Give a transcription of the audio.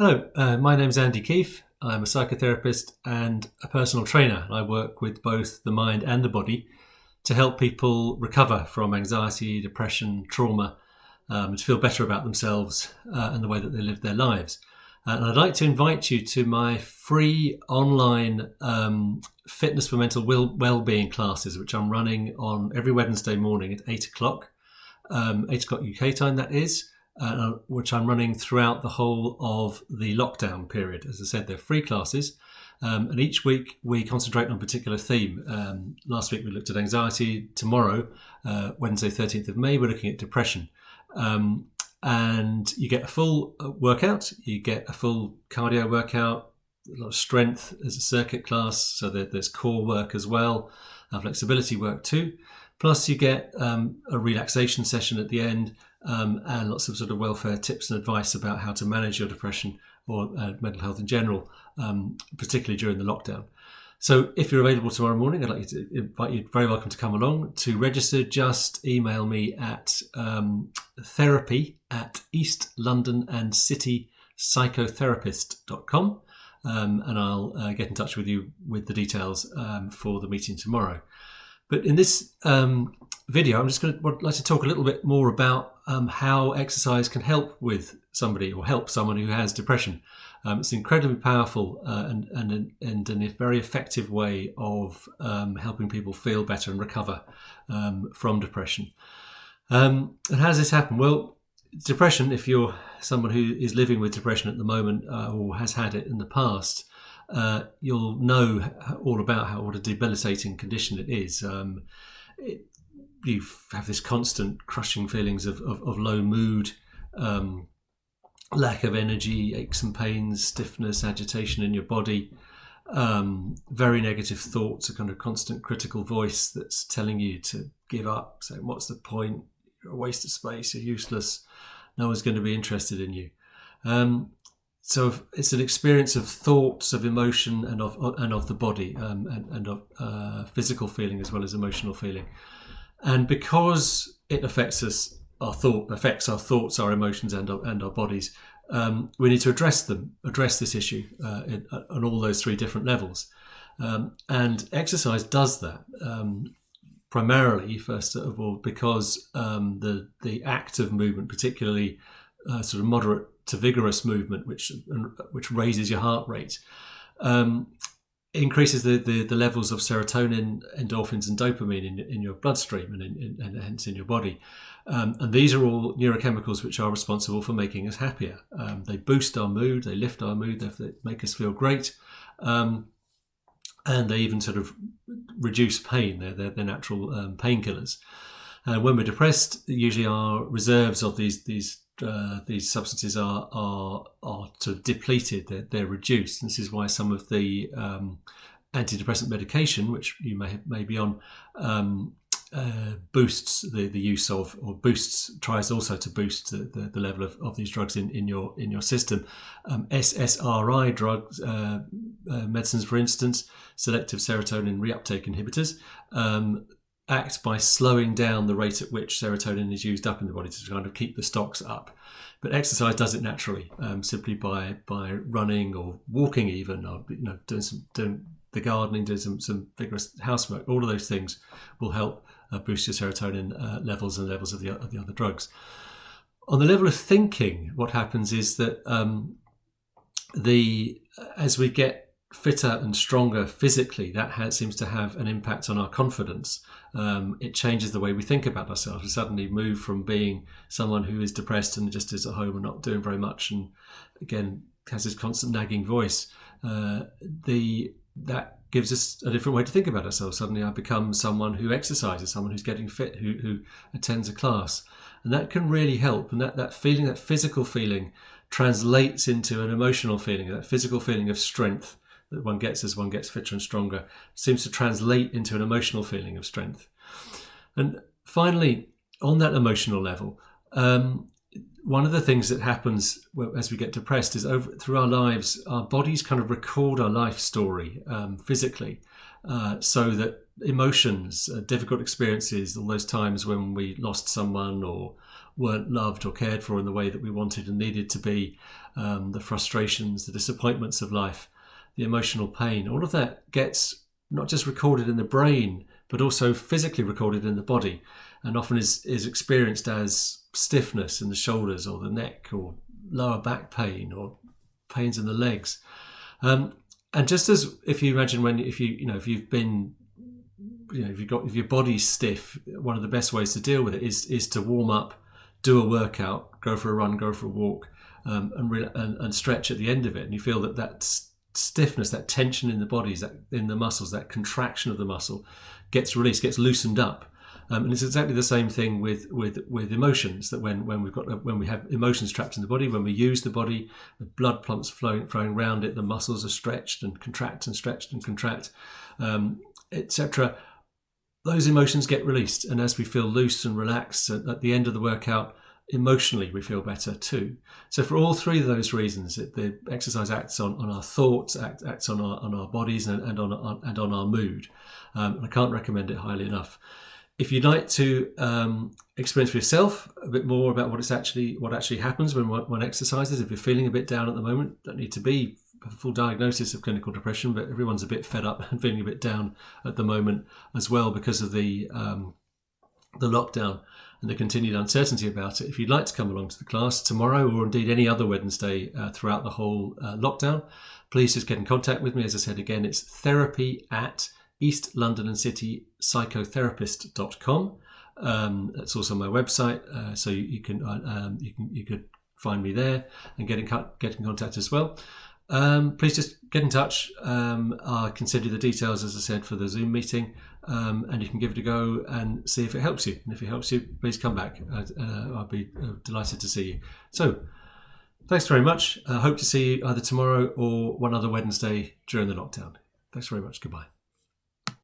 Hello, my name's Andy Keefe. I'm a psychotherapist and a personal trainer. I work with both the mind and the body to help people recover from anxiety, depression, trauma, to feel better about themselves and the way that they live their lives. And I'd like to invite you to my free online fitness for mental wellbeing classes, which I'm running on every Wednesday morning at 8 o'clock, 8 o'clock UK time that is. Which I'm running throughout the whole of the lockdown period. As I said, they're free classes, and each week we concentrate on a particular theme. Last week we looked at anxiety. Tomorrow, Wednesday 13th of May, we're looking at depression. And you get a full workout, you get a full cardio workout, a lot of strength as a circuit class, so there's core work as well, flexibility work too. Plus you get a relaxation session at the end, and lots of sort of welfare tips and advice about how to manage your depression or mental health in general, particularly during the lockdown. So if you're available tomorrow morning, I'd like you to invite you, very welcome to come along. To register, just email me at therapy@eastlondonandcitypsychotherapist.com, and I'll get in touch with you with the details for the meeting tomorrow. But in this video, I'm just would like to talk a little bit more about how exercise can help with somebody or help someone who has depression. It's an incredibly powerful and a very effective way of helping people feel better and recover from depression. And how does this happen? Well, depression, if you're someone who is living with depression at the moment or has had it in the past, you'll know all about what a debilitating condition it is. You have this constant crushing feelings of low mood, lack of energy, aches and pains, stiffness, agitation in your body, very negative thoughts, a kind of constant critical voice that's telling you to give up, saying, what's the point? You're a waste of space, you're useless, no one's going to be interested in you. So it's an experience of thoughts, of emotion, and of the body, and of physical feeling as well as emotional feeling. And because it affects our thoughts, our emotions, and our bodies, we need to address this issue on all those three different levels. And exercise does that primarily, first of all, because the act of movement, particularly sort of moderate to vigorous movement, which raises your heart rate, increases the levels of serotonin, endorphins, and dopamine in your bloodstream and hence in your body. And these are all neurochemicals which are responsible for making us happier. They boost our mood, they lift our mood, they make us feel great, and they even sort of reduce pain. They're natural painkillers. When we're depressed, usually our reserves of these substances are sort of depleted, they're reduced. And this is why some of the antidepressant medication, which you may be on, boosts the use of, or tries also to boost the level of these drugs in your system. SSRI drugs, medicines, for instance, selective serotonin reuptake inhibitors, act by slowing down the rate at which serotonin is used up in the body to kind of keep the stocks up. But exercise does it naturally, simply by running or walking, even, or doing the gardening, doing some vigorous housework. All of those things will help boost your serotonin levels and levels of the other drugs. On the level of thinking, what happens is that as we get fitter and stronger physically, that seems to have an impact on our confidence. It changes the way we think about ourselves. We suddenly move from being someone who is depressed and just is at home and not doing very much, and again has this constant nagging voice. That gives us a different way to think about ourselves. Suddenly I become someone who exercises, someone who's getting fit, who attends a class, and that can really help. And that feeling, that physical feeling, translates into an emotional feeling. That physical feeling of strength that one gets as one gets fitter and stronger seems to translate into an emotional feeling of strength. And finally, on that emotional level, one of the things that happens as we get depressed is through our lives, our bodies kind of record our life story physically, so that emotions, difficult experiences, all those times when we lost someone or weren't loved or cared for in the way that we wanted and needed to be, the frustrations, the disappointments of life, the emotional pain, all of that gets not just recorded in the brain, but also physically recorded in the body, and often is experienced as stiffness in the shoulders or the neck, or lower back pain, or pains in the legs. And just as if you imagine if your body's stiff, one of the best ways to deal with it is to warm up, do a workout, go for a run, go for a walk, and stretch at the end of it, and you feel that stiffness, that tension in the bodies, that in the muscles, that contraction of the muscle gets released, gets loosened up. And it's exactly the same thing with emotions, that when we have emotions trapped in the body, when we use the body, the blood pumps flowing around it, the muscles are stretched and contract and stretched and contract, etc. Those emotions get released, and as we feel loose and relaxed at the end of the workout, emotionally we feel better too. So for all three of those reasons, the exercise acts on our thoughts, acts on our bodies, and on our mood. And I can't recommend it highly enough. If you'd like to experience for yourself a bit more about what actually happens when one exercises, if you're feeling a bit down at the moment, don't need to be a full diagnosis of clinical depression, but everyone's a bit fed up and feeling a bit down at the moment as well because of the lockdown and the continued uncertainty about it. If you'd like to come along to the class tomorrow, or indeed any other Wednesday throughout the whole lockdown, please just get in contact with me. As I said again, it's therapy@eastlondonandcitypsychotherapist.com. That's also my website, so you could find me there and get in contact as well. Please just get in touch. I can send you the details, as I said, for the Zoom meeting, and you can give it a go and see if it helps you. And if it helps you, please come back. I'll be delighted to see you. So, thanks very much. I hope to see you either tomorrow or one other Wednesday during the lockdown. Thanks very much. Goodbye.